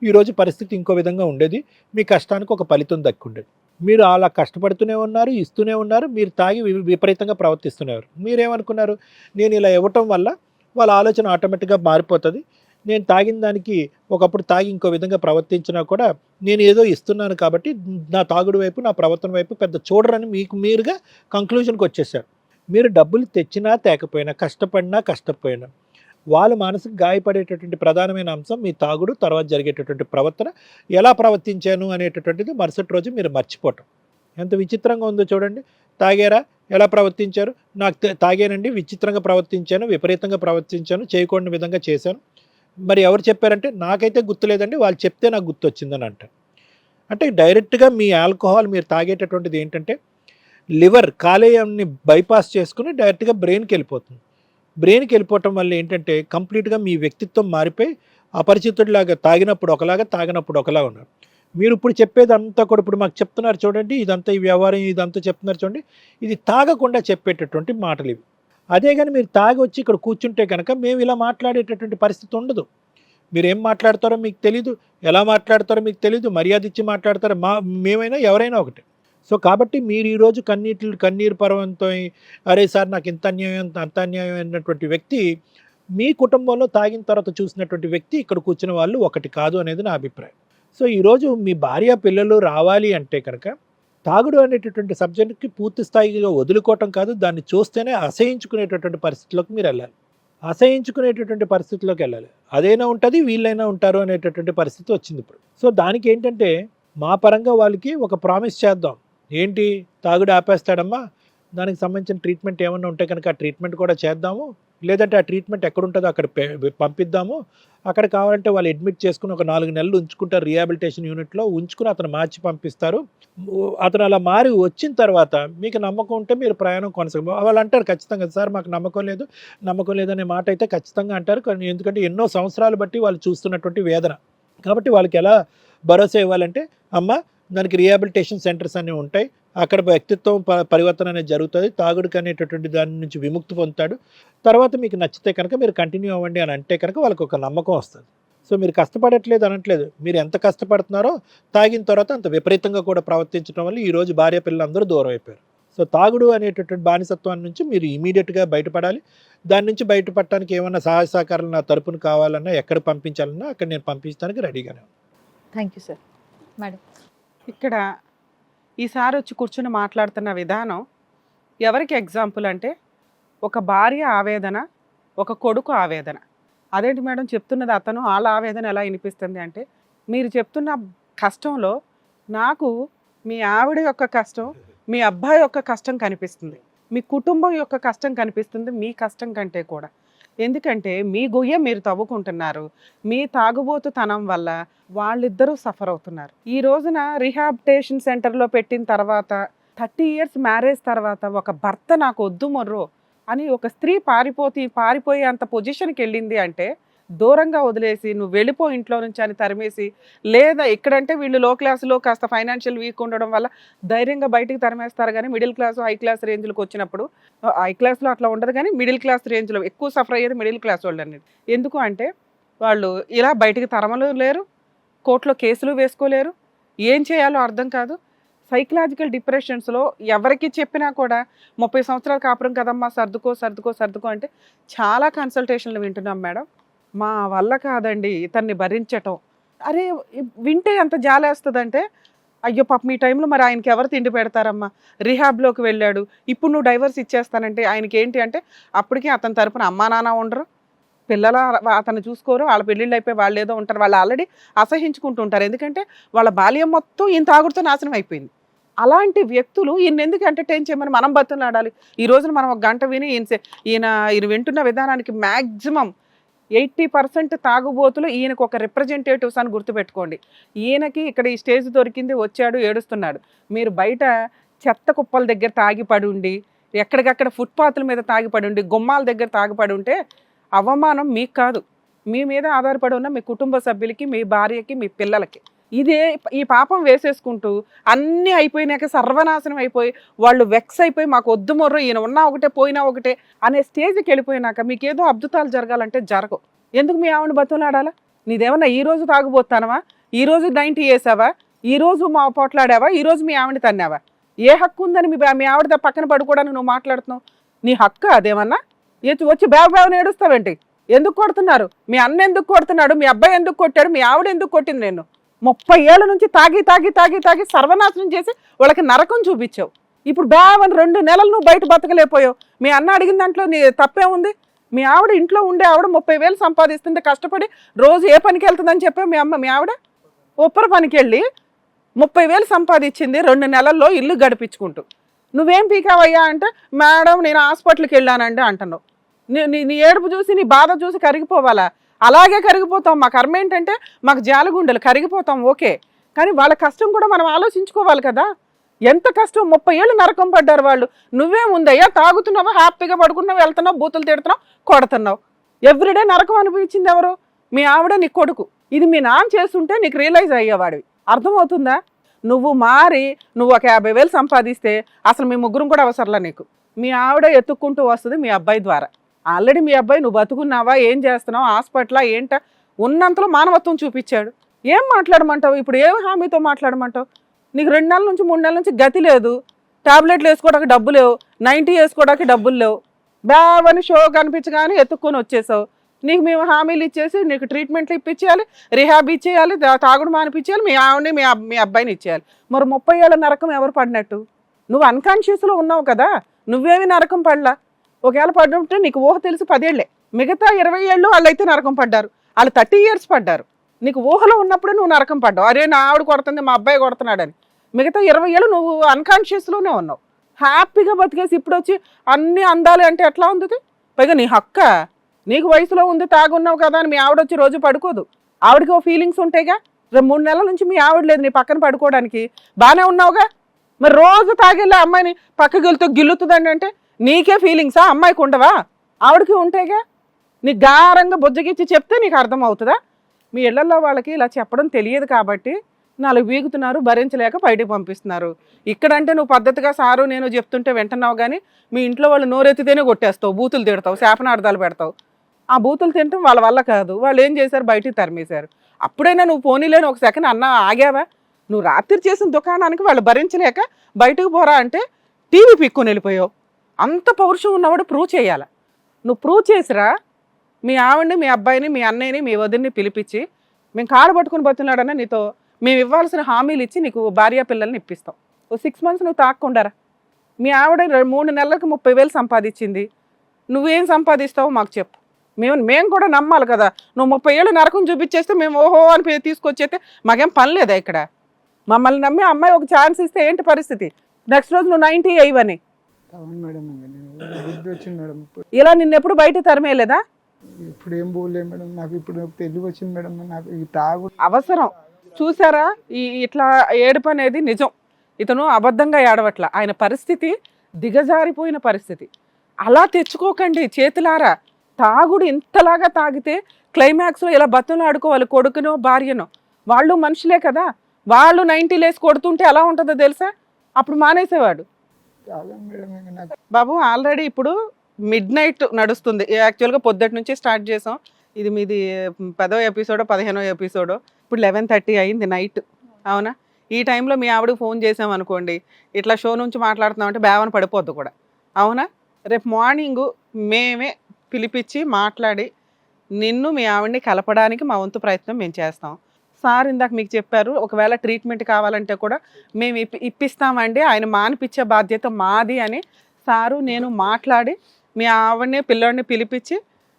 ఈరోజు పరిస్థితి ఇంకో విధంగా ఉండేది. మీ కష్టానికి ఒక ఫలితం దక్కుండేది. మీరు అలా కష్టపడుతూనే ఉన్నారు, ఇస్తూనే ఉన్నారు, మీరు తాగి విపరీతంగా ప్రవర్తిస్తున్నారు. మీరేమనుకున్నారు, నేను ఇలా ఇవ్వటం వల్ల వాళ్ళ ఆలోచన ఆటోమేటిక్గా మారిపోతుంది, నేను తాగిన దానికి ఒకప్పుడు తాగి ఇంకో విధంగా ప్రవర్తించినా కూడా నేను ఏదో ఇస్తున్నాను కాబట్టి నా తాగుడు వైపు, నా ప్రవర్తన వైపు పెద్ద చూడరని మీకు మీరుగా కంక్లూజన్కి వచ్చేసారు. మీరు డబ్బులు తెచ్చినా తేకపోయినా, కష్టపోయినా వాళ్ళు మనసుకు గాయపడేటటువంటి ప్రధానమైన అంశం మీ తాగుడు, తర్వాత జరిగేటటువంటి ప్రవర్తన, ఎలా ప్రవర్తించాను అనేటటువంటిది మరుసటి రోజు మీరు మర్చిపోవటం. ఎంత విచిత్రంగా ఉందో చూడండి. తాగారా, ఎలా ప్రవర్తించారు, నాకు తాగానండి, విచిత్రంగా ప్రవర్తించాను, విపరీతంగా ప్రవర్తించాను, చేయకూడని విధంగా చేశాను. మరి ఎవరు చెప్పారంటే, నాకైతే గుర్తులేదండి, వాళ్ళు చెప్తే నాకు గుర్తొచ్చిందని అంటారు. అంటే డైరెక్ట్గా మీ ఆల్కహాల్ మీరు తాగేటటువంటిది ఏంటంటే, లివర్ కాలేయాన్ని బైపాస్ చేసుకుని డైరెక్ట్గా బ్రెయిన్కి వెళ్ళిపోతుంది. బ్రెయిన్కి వెళ్ళిపోవటం వల్ల ఏంటంటే కంప్లీట్గా మీ వ్యక్తిత్వం మారిపోయి అపరిచితుడిలాగా తాగినప్పుడు ఒకలాగా, తాగినప్పుడు ఒకలా ఉన్నారు. మీరు ఇప్పుడు చెప్పేది అంతా కూడా ఇప్పుడు మాకు చెప్తున్నారు చూడండి, ఇదంతా ఈ వ్యవహారం ఇదంతా చెప్తున్నారు చూడండి, ఇది తాగకుండా చెప్పేటటువంటి మాటలు ఇవి. అదే కానీ మీరు తాగి వచ్చి ఇక్కడ కూర్చుంటే కనుక మేము ఇలా మాట్లాడేటటువంటి పరిస్థితి ఉండదు. మీరు ఏం మాట్లాడతారో మీకు తెలీదు, ఎలా మాట్లాడతారో మీకు తెలీదు, మర్యాద ఇచ్చి మాట్లాడతారో మేమైనా ఎవరైనా ఒకటే. సో కాబట్టి మీరు ఈరోజు కన్నీరు పర్వంతో అరే సార్ నాకు ఇంత అన్యాయం అంత అన్యాయం అయినటువంటి వ్యక్తి మీ కుటుంబంలో తాగిన తర్వాత చూసినటువంటి వ్యక్తి ఇక్కడ కూర్చున్న వాళ్ళు ఒకటి కాదు అనేది నా అభిప్రాయం. సో ఈరోజు మీ భార్య పిల్లలు రావాలి అంటే కనుక తాగుడు అనేటటువంటి సబ్జెక్ట్కి పూర్తి స్థాయిగా వదులుకోవటం కాదు, దాన్ని చూస్తేనే అసహించుకునేటటువంటి పరిస్థితిలోకి మీరు వెళ్ళాలి. అసహించుకునేటటువంటి పరిస్థితిలోకి వెళ్ళాలి. అదైనా ఉంటుంది వీళ్ళైనా ఉంటారు అనేటటువంటి పరిస్థితి వచ్చింది ఇప్పుడు. సో దానికి ఏంటంటే మా పరంగా వాళ్ళకి ఒక ప్రామిస్ చేద్దాం. ఏంటి, తాగుడు ఆపేస్తాడమ్మా, దానికి సంబంధించిన ట్రీట్మెంట్ ఏమన్నా ఉంటే కనుక ఆ ట్రీట్మెంట్ కూడా చేద్దాము, లేదంటే ఆ ట్రీట్మెంట్ ఎక్కడ ఉంటుందో అక్కడ పంపిద్దాము. అక్కడ కావాలంటే వాళ్ళు అడ్మిట్ చేసుకుని ఒక 4 నెలలు ఉంచుకుంటారు రీహాబిలిటేషన్ యూనిట్లో, ఉంచుకుని అతను మార్చి పంపిస్తారు. అతను అలా మారి వచ్చిన తర్వాత మీకు నమ్మకం ఉంటే మీరు ప్రయాణం కొనసాగు. వాళ్ళు అంటారు ఖచ్చితంగా సార్ మాకు నమ్మకం లేదనే మాట అయితే ఖచ్చితంగా అంటారు. కానీ ఎందుకంటే ఎన్నో సంవత్సరాలు బట్టి వాళ్ళు చూస్తున్నటువంటి వేదన కాబట్టి వాళ్ళకి ఎలా భరోసా ఇవ్వాలంటే అమ్మ దానికి రీహాబిలిటేషన్ సెంటర్స్ అనేవి ఉంటాయి, అక్కడ వ్యక్తిత్వం పరివర్తన అనేది జరుగుతుంది, తాగుడుకు అనేటటువంటి దాని నుంచి విముక్తి పొందుతాడు, తర్వాత మీకు నచ్చితే కనుక మీరు కంటిన్యూ అవ్వండి అని అంటే కనుక వాళ్ళకి ఒక నమ్మకం వస్తుంది. సో మీరు కష్టపడట్లేదు అనట్లేదు, మీరు ఎంత కష్టపడుతున్నారో తాగిన తర్వాత అంత విపరీతంగా కూడా ప్రవర్తించడం వల్ల ఈరోజు భార్య పిల్లలందరూ దూరం అయిపోయారు. సో తాగుడు అనేటటువంటి బానిసత్వాన్ని నుంచి మీరు ఇమీడియట్గా బయటపడాలి. దాని నుంచి బయటపడటానికి ఏమన్నా సహాయ సహకారాలు నా తరపున కావాలన్నా, ఎక్కడ పంపించాలన్నా అక్కడ నేను పంపించడానికి రెడీగానే ఉన్నాను. Thank you sir. మేడం, ఇక్కడ ఈసారి వచ్చి కూర్చుని మాట్లాడుతున్న విధానం ఎవరికి ఎగ్జాంపుల్ అంటే ఒక భార్య ఆవేదన, ఒక కొడుకు ఆవేదన. అదేంటి మేడం చెప్తున్నది అతను, వాళ్ళ ఆవేదన ఎలా వినిపిస్తుంది అంటే మీరు చెప్తున్న కష్టంలో నాకు మీ ఆవిడ యొక్క కష్టం, మీ అబ్బాయి యొక్క కష్టం కనిపిస్తుంది, మీ కుటుంబం యొక్క కష్టం కనిపిస్తుంది మీ కష్టం కంటే కూడా. ఎందుకంటే మీ గొయ్య మీరు తవ్వుకుంటున్నారు, మీ తాగుబోతుతనం వల్ల వాళ్ళిద్దరూ సఫర్ అవుతున్నారు. ఈ రోజున రీహాబిలిటేషన్ సెంటర్లో పెట్టిన తర్వాత 30 years మ్యారేజ్ తర్వాత ఒక భర్త నాకు వద్దు మొర్రో అని ఒక స్త్రీ పారిపోయే అంత పొజిషన్కి వెళ్ళింది అంటే దూరంగా వదిలేసి నువ్వు వెళ్ళిపో ఇంట్లో నుంచి అని తరిమేసి, లేదా ఇక్కడంటే వీళ్ళు లో క్లాసులో కాస్త ఫైనాన్షియల్ వీక్ ఉండడం వల్ల ధైర్యంగా బయటికి తరిమేస్తారు. కానీ మిడిల్ క్లాస్ హై క్లాస్ రేంజ్లోకి వచ్చినప్పుడు, హై క్లాస్లో అట్లా ఉండదు కానీ మిడిల్ క్లాస్ రేంజ్లో ఎక్కువ సఫర్ అయ్యేది మిడిల్ క్లాస్ వాళ్ళు అనేది. ఎందుకు అంటే వాళ్ళు ఇలా బయటికి తరమలు లేరు, కోర్టులో కేసులు వేసుకోలేరు, ఏం చేయాలో అర్థం కాదు. సైకలాజికల్ డిప్రెషన్స్లో ఎవరికి చెప్పినా కూడా 30 సంవత్సరాలు కాపురం కదమ్మా సర్దుకో అంటే చాలా కన్సల్టేషన్లు వింటున్నాం మేడం. మా వల్ల కాదండి ఇతన్ని భరించటం. అరే వింటే ఎంత జాలేస్తుందంటే అయ్యో పాపం ఈ టైంలో మరి ఆయనకి ఎవరు తిండి పెడతారమ్మా, రిహాబ్లోకి వెళ్ళాడు, ఇప్పుడు నువ్వు డైవర్స్ ఇచ్చేస్తానంటే ఆయనకి ఏంటి అంటే అప్పటికే అతని తరపున అమ్మా నాన్న ఉండరు, పిల్లల అతను చూసుకోరు, వాళ్ళ పెళ్ళిళ్ళు అయిపోయి వాళ్ళు ఏదో ఉంటారు, వాళ్ళు ఆల్రెడీ అసహించుకుంటూ ఉంటారు. ఎందుకంటే వాళ్ళ బాల్యం మొత్తం ఈయన తాగుడుతో నాశనం అయిపోయింది. అలాంటి వ్యక్తులు ఈయన ఎందుకు ఎంటర్టైన్ చేయమని మనం బతులాడాలి. ఈ రోజున మనం ఒక గంట విని ఈయన వింటున్న విధానానికి మ్యాక్సిమం 80% తాగుబోతులు ఈయనకు ఒక రిప్రజెంటేటివ్స్ అని గుర్తుపెట్టుకోండి. ఈయనకి ఇక్కడ ఈ స్టేజ్ దొరికింది, వచ్చాడు, ఏడుస్తున్నాడు. మీరు బయట చెత్త కుప్పల దగ్గర తాగిపడి ఉండి, ఎక్కడికక్కడ ఫుట్పాత్ల మీద తాగిపడి ఉండి, గుమ్మాల దగ్గర తాగిపడి ఉంటే అవమానం మీకు కాదు, మీ మీద ఆధారపడి ఉన్న మీ కుటుంబ సభ్యులకి, మీ భార్యకి, మీ పిల్లలకి. ఇదే ఈ పాపం వేసేసుకుంటూ అన్నీ అయిపోయినాక సర్వనాశనం అయిపోయి వాళ్ళు వెక్స్ అయిపోయి మాకు వద్దు మొర్రో ఈయన ఉన్నా ఒకటే పోయినా ఒకటే అనే స్టేజ్కి వెళ్ళిపోయినాక మీకేదో అద్భుతాలు జరగాలంటే జరగవు. ఎందుకు మీ ఆవిడని బతులాడాలా? నీదేమన్నా ఈ రోజు తాగుబోతానవా, ఈ రోజు 90 వేసావా, ఈ రోజు మా పోట్లాడావా, ఈ రోజు మీ ఆవిడని తన్నావా? ఏ హక్కు ఉందని మీ ఆవిడ పక్కన పడుకోవడానికి నువ్వు మాట్లాడుతున్నావు? నీ హక్కు అదేమన్నా? వచ్చి బేవని ఏడుస్తావేంటి? ఎందుకు కొడుతున్నారు? మీ అన్న ఎందుకు కొడుతున్నాడు? మీ అబ్బాయి ఎందుకు కొట్టాడు? మీ ఆవిడ ఎందుకు కొట్టింది? నేను 30 ఏళ్ళ నుంచి తాగి సర్వనాశనం చేసి వాళ్ళకి నరకం చూపించావు. ఇప్పుడు బేవని 2 నెలలు నువ్వు బయట బతకలేకపోయావు. మీ అన్న అడిగిన దాంట్లో నీ తప్పే ఉంది? మీ ఆవిడ ఇంట్లో ఉండే ఆవిడ 30,000 సంపాదిస్తుంటే కష్టపడి రోజు ఏ పనికి వెళ్తుందని చెప్పావు? మీ ఆవిడ ఒప్పర పనికి వెళ్ళి 30,000 సంపాదించింది 2 నెలల్లో ఇల్లు గడిపించుకుంటూ. నువ్వేం పీకావయ్యా అంటే మేడం నేను హాస్పిటల్కి వెళ్ళానండి అంటున్నావు. నీ ఏడుపు చూసి నీ బాధ చూసి కరిగిపోవాలా? అలాగే కరిగిపోతాం. మా కర్మ ఏంటంటే మాకు జాలగుండెలు కరిగిపోతాం, ఓకే. కానీ వాళ్ళ కష్టం కూడా మనం ఆలోచించుకోవాలి కదా. ఎంత కష్టం, 30 ఏళ్ళు నరకం పడ్డారు వాళ్ళు. నువ్వే ఉందయ్యా తాగుతున్నావా, హ్యాపీగా పడుకున్నావు, వెళ్తున్నావు, బూతులు తిడుతున్నావు, కొడుతున్నావు. ఎవ్రీడే నరకం అనిపించింది ఎవరు? మీ ఆవిడ, నీ కొడుకు. ఇది మీ నాన్న చేస్తుంటే నీకు రియలైజ్ అయ్యేవాడివి. అర్థమవుతుందా? నువ్వు మారి నువ్వు ఒక 50,000 సంపాదిస్తే అసలు మీ ముగ్గురం కూడా అవసరంలా నీకు. మీ ఆవిడ ఎత్తుక్కుంటూ వస్తుంది మీ అబ్బాయి ద్వారా. ఆల్రెడీ మీ అబ్బాయి నువ్వు బతుకున్నావా, ఏం చేస్తున్నావు, హాస్పిటల్ ఏంట, ఉన్నంతలో మానవత్వం చూపించాడు. ఏం మాట్లాడమంటావు ఇప్పుడు? ఏం హామీతో మాట్లాడమంటావు? నీకు 2 నెలల నుంచి 3 నెలల నుంచి గతి లేదు, టాబ్లెట్లు వేసుకోవడానికి డబ్బు లేవు, 90 వేసుకోవడానికి డబ్బులు లేవు, బావని షో కనిపించగానే ఎత్తుక్కొని వచ్చేసావు. నీకు మేము హామీలు ఇచ్చేసి నీకు ట్రీట్మెంట్లు ఇప్పించేయాలి, రిహాబ్ ఇచ్చేయాలి, తాగుడు మానిపించేయాలి, మీ ఆవిడని మీ అబ్బాయిని ఇచ్చేయాలి. మరి 30 ఏళ్ళ నరకం ఎవరు పడినట్టు? నువ్వు అన్కాన్షియస్లో ఉన్నావు కదా, నువ్వేమి నరకం పడలా. ఒకవేళ పడుంటే నీకు ఊహ తెలిసి 10 ఏళ్లే, మిగతా 20 ఏళ్ళు వాళ్ళైతే నరకం పడ్డారు, వాళ్ళు 30 years పడ్డారు. నీకు ఊహలో ఉన్నప్పుడు నువ్వు నరకం పడ్డావు, అరే నా ఆవిడ కొడుతుంది మా అబ్బాయి కొడుతున్నాడని. మిగతా 20 ఏళ్ళు నువ్వు అన్కాన్షియస్లోనే ఉన్నావు. హ్యాపీగా బతికేసి ఇప్పుడు వచ్చి అన్నీ అందాలి అంటే ఎట్లా ఉంది? పైగా నీ హక్క, నీకు వయసులో ఉంది, తాగున్నావు కదా అని మీ ఆవిడ వచ్చి రోజు పడుకోదు. ఆవిడకి ఓ ఫీలింగ్స్ ఉంటాయిగా. 3 నెలల నుంచి మీ ఆవిడ లేదు నీ పక్కన పడుకోవడానికి, బాగానే ఉన్నావుగా. మరి రోజు తాగెళ్ళి అమ్మాయిని పక్కకి వెళ్తూ గిల్లుతుందండి అంటే నీకే ఫీలింగ్సా? అమ్మాయికి ఉండవా? ఆవిడకి ఉంటాయిగా. నీకు గారంగా బుజ్జగిచ్చి చెప్తే నీకు అర్థం అవుతుందా? మీ ఇళ్లలో వాళ్ళకి ఇలా చెప్పడం తెలియదు కాబట్టి 4 వీగుతున్నారు, భరించలేక బయటకు పంపిస్తున్నారు. ఇక్కడంటే నువ్వు పద్ధతిగా సారు నేను చెప్తుంటే వింటున్నావు, కానీ మీ ఇంట్లో వాళ్ళు నోరెత్తితేనే కొట్టేస్తావు, బూతులు తిడతావు, శాపనార్థాలు పెడతావు. ఆ బూతులు తినటం వాళ్ళ వల్ల కాదు. వాళ్ళు ఏం చేశారు? బయటికి తరిమేశారు. అప్పుడైనా నువ్వు పోనీలేని ఒక సెకండ్ అన్నా ఆగావా? నువ్వు రాత్రి చేసిన దుకాణానికి వాళ్ళు భరించలేక బయటకు పోరా అంటే టీవీ పిక్కుని వెళ్ళిపోయావు. అంత పౌరుషం ఉన్నవాడు ప్రూవ్ చేయాలి. నువ్వు ప్రూవ్ చేసిరా. మీ ఆవిడ్ని, మీ అబ్బాయిని, మీ అన్నయ్యని, మీ వదిన్ని పిలిపించి మేము కాడు పట్టుకుని బతున్నాడన్నా నీతో మేము ఇవ్వాల్సిన హామీలు ఇచ్చి నీకు భార్య పిల్లల్ని ఇప్పిస్తాం. ఓ 6 months నువ్వు తాక్కుండారా. మీ ఆవిడ 3 నెలలకు 30,000 సంపాదించింది, నువ్వేం సంపాదిస్తావో మాకు చెప్పు. మేము కూడా నమ్మాలి కదా. నువ్వు 30 ఏళ్ళు నరకం చూపించేస్తే మేము ఓహో అని తీసుకొచ్చేస్తే మాకేం పని లేదా ఇక్కడ? మమ్మల్ని నమ్మి అమ్మాయి ఒక ఛాన్స్ ఇస్తే ఏంటి పరిస్థితి? నెక్స్ట్ రోజు నువ్వు 90 అయ్యవని. అవును మేడం, బుద్ధి వచ్చింది మేడం. ఇలా నిన్నెప్పుడు బయట తరిమేయలేదా? ఇప్పుడు ఏం పోలే మేడం, నాకు ఇప్పుడు తెలివి వచ్చింది మేడం. నాకు ఈ తాగు అవసరం చూసారా? ఇట్లా ఏడుపు అనేది నిజం. ఇతను అబద్ధంగా ఏడవట్ల, ఆయన పరిస్థితి దిగజారిపోయిన పరిస్థితి. అలా తెచ్చుకోకండి చేతులారా. తాగుడు ఇంతలాగా తాగితే క్లైమాక్స్లో ఇలా బతులు ఆడుకోవాలి, కొడుకునో భార్యనో. వాళ్ళు మనుషులే కదా. వాళ్ళు 90 లేసి కొడుతుంటే ఎలా ఉంటుందో తెలుసా? అప్పుడు మానేసేవాడు. బాబు ఆల్రెడీ ఇప్పుడు మిడ్-నైట్ నడుస్తుంది. యాక్చువల్గా పొద్దుటి నుంచి స్టార్ట్ చేసాం. ఇది మీది 10వ ఎపిసోడో 15వ ఎపిసోడో. ఇప్పుడు 11:30 అయింది నైట్. అవునా? ఈ టైంలో మీ ఆవిడకి ఫోన్ చేసాం అనుకోండి, ఇట్లా షో నుంచి మాట్లాడుతున్నామంటే బేవన పడిపోద్దు కూడా. అవునా? రేపు మార్నింగు మేమే పిలిపించి మాట్లాడి నిన్ను మీ ఆవిడ్ని కలపడానికి మా వంతు ప్రయత్నం మేము చేస్తాం. సార్ ఇందాక మీకు చెప్పారు, ఒకవేళ ట్రీట్మెంట్ కావాలంటే కూడా మేము ఇప్పిస్తామండి, ఆయన మానిపించే బాధ్యత మాది అని సారు నేను మాట్లాడి మీ ఆవిడని పిల్లోడిని పిలిపించి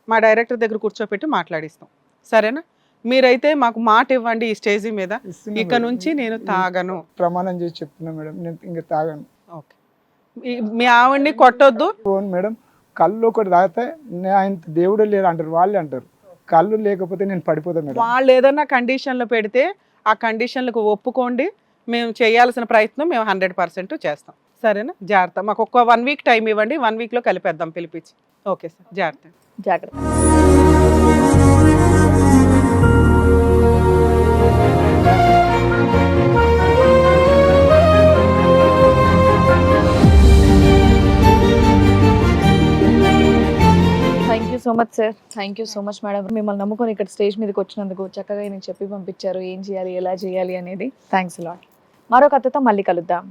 మా డైరెక్టర్ దగ్గర కూర్చోపెట్టి మాట్లాడిస్తాం. సరేనా? మీరైతే మాకు మాట ఇవ్వండి ఈ స్టేజ్ మీద, ఇక నుంచి నేను తాగను. ప్రమాణం చేసి చెప్తున్నా మేడం, నేను ఇంకా తాగను. ఓకే. మీ ఆవిడ్ని కొట్టొద్దు. మేడం కళ్ళు ఒకటి తాగితే ఆయన దేవుడు లేరు అంటారు, వాళ్ళే అంటారు. కళ్ళు లేకపోతే నేను పడిపోతాను మేడం. వాళ్ళు ఏదన్నా కండిషన్లు పెడితే ఆ కండిషన్లకు ఒప్పుకోండి. మేము చేయాల్సిన ప్రయత్నం మేము 100% చేస్తాం. సరేనా? జాగ్రత్త. మాకు ఒక 1 week టైం ఇవ్వండి, 1 weekలో కలిపేద్దాం పిలిపించి. ఓకే సార్, జాగ్రత్త. జాగ్రత్త. Thank you so much sir. Thank you so much madam. మిమ్మల్ని నమ్ముకొని ఇక్కడ స్టేజ్ మీదకి వచ్చినందుకు చక్కగా నేను చెప్పి పంపించారు ఏం చేయాలి, ఎలా చేయాలి అనేది. Thanks lot. మరో కథతో మళ్ళీ కలుద్దాం.